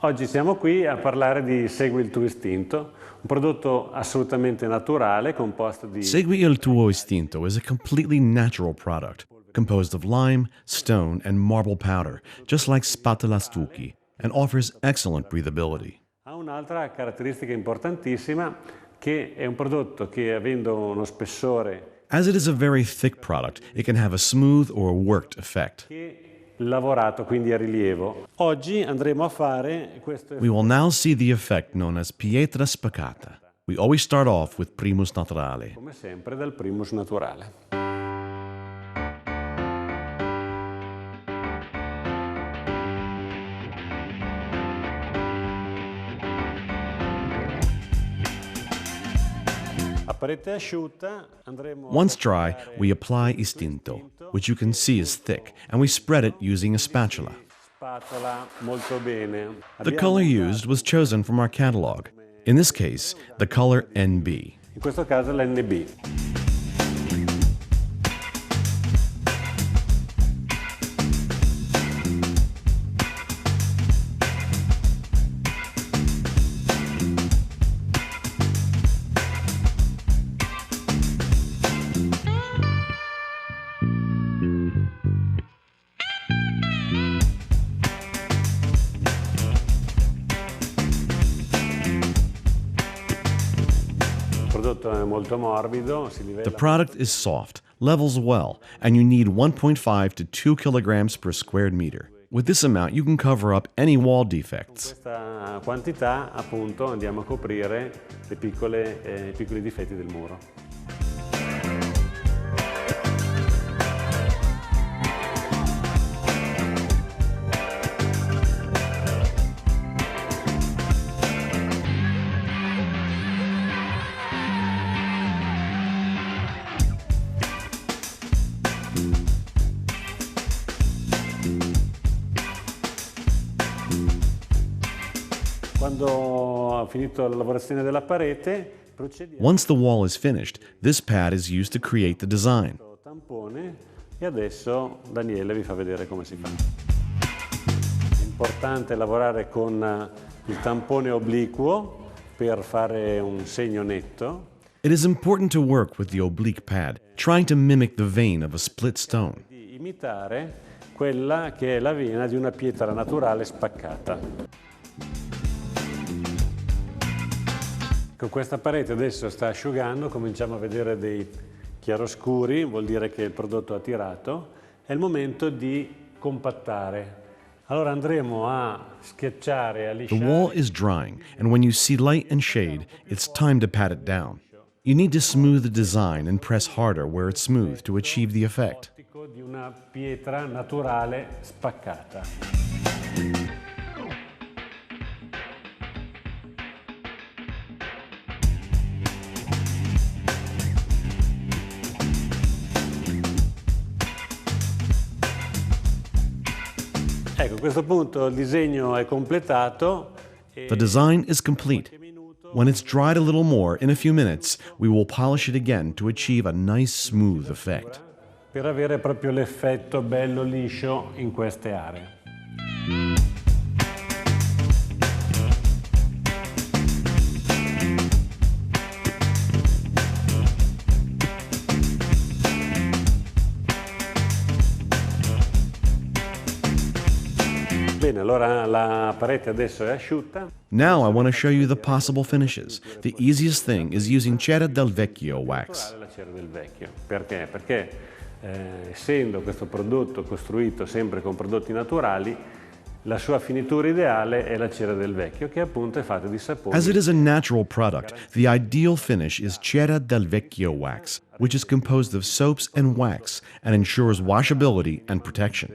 Oggi siamo qui a parlare di Segui il tuo istinto, un prodotto assolutamente naturale composto di... Segui il tuo istinto is a completely natural product, composed of lime, stone, and marble powder, just like spatola stucchi, and offers excellent breathability. Ha un'altra caratteristica importantissima, che è un prodotto che, avendo uno spessore As it is a very thick product, it can have a smooth or worked effect. lavorato, quindi a rilievo. Oggi andremo a fare questo We will now see the effect known as pietra spaccata. We always start off with primus naturale. come sempre dal primus naturale. A parete asciutta andremo Once dry, we apply istinto, which you can see is thick, and we spread it using a spatula. spatola molto bene. The color used was chosen from our catalog. In this case, the color NB. In questo caso l'NB. Il prodotto è molto morbido, si livella. The product is soft, levels well, and you need 1.5 to 2 kilograms per square meter. With this amount, you can cover up any wall defects. Questa quantità, appunto, andiamo a coprire i piccoli difetti del muro. Quando ho finito la lavorazione della parete, procediamo Once the wall is finished, this pad is used to create the design. al tampone e adesso Daniele vi fa vedere come si fa. È importante lavorare con il tampone obliquo per fare un segno netto. It is important to work with the oblique pad, trying to mimic the vein of a split stone. Di imitare quella che è la vena di una pietra naturale spaccata. Con questa parete adesso sta asciugando, cominciamo a vedere dei chiaroscuri, vuol dire che il prodotto ha tirato. È il momento di compattare. Allora andremo a schiacciare, a The wall lisciare. is drying, and when you see light and shade, it's time to pat it down. You need to smooth the design and press harder where it's smooth to achieve the effect. Di una pietra naturale spaccata. Ecco, a questo punto il disegno è completato. The design is complete. When it's dried a little more, in a few minutes, we will polish it again to achieve a nice smooth effect. Per avere proprio l'effetto bello liscio in queste aree. Bene, allora la parete adesso è asciutta. Now I want to show you the possible finishes. The easiest thing is using Cera del Vecchio wax. La cera del vecchio. Perché? Perché essendo questo prodotto costruito sempre con prodotti naturali, la sua finitura ideale è la cera del vecchio, che appunto è fatta di saponi. As it is a natural product, the ideal finish is Cera del Vecchio wax, which is composed of soaps and wax and ensures washability and protection.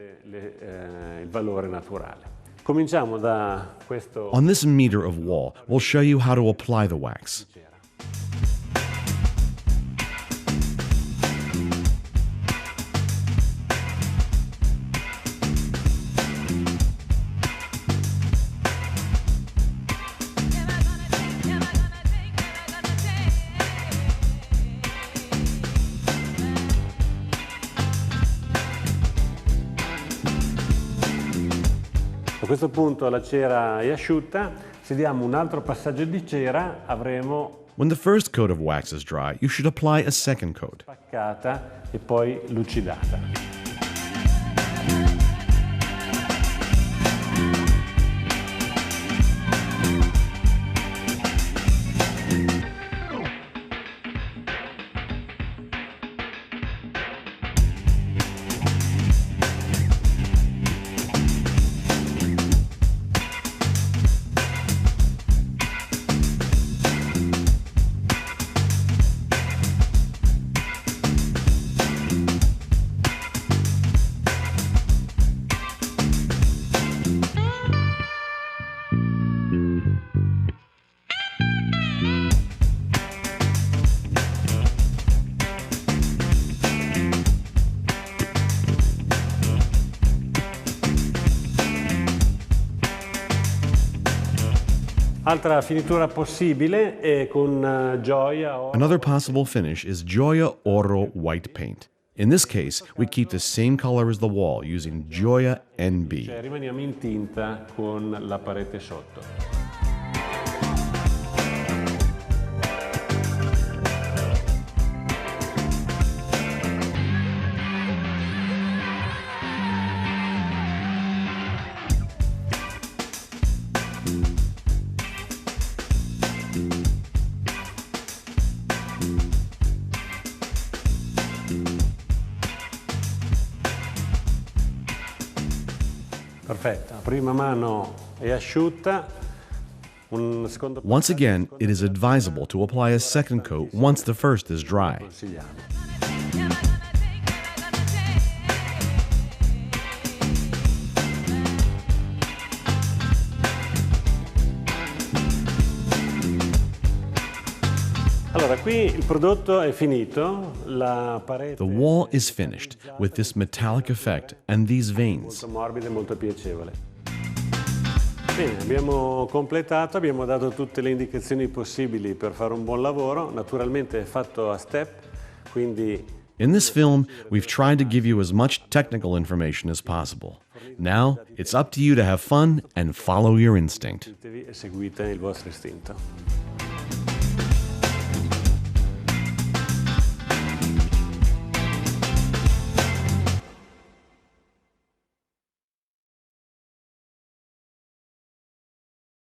Il valore naturale. Cominciamo da questo. On this meter of wall, we'll show you how to apply the wax. A questo punto la cera è asciutta, se diamo un altro passaggio di cera avremo When the first coat of wax is dry, you should apply a second coat. spaccata e poi lucidata. Altra finitura possibile è con gioia oro. Another possible finish is Gioia Oro white paint. In this case, we keep the same color as the wall using Gioia NB. Cioè rimaniamo in tinta con la parete sotto. Perfetto, la prima mano è asciutta, un secondo Once again, it is advisable to apply a second coat once the first is dry. consigliamo. Allora, qui il prodotto è finito, la parete The wall is finished with this metallic effect and these è veins. molto morbida e molto piacevole. Bene, abbiamo completato, abbiamo dato tutte le indicazioni possibili per fare un buon lavoro, naturalmente è fatto a step, quindi In this film, we've tried to give you as much technical information as possible. Now, it's up to you to have fun and follow your instinct. seguite il vostro istinto.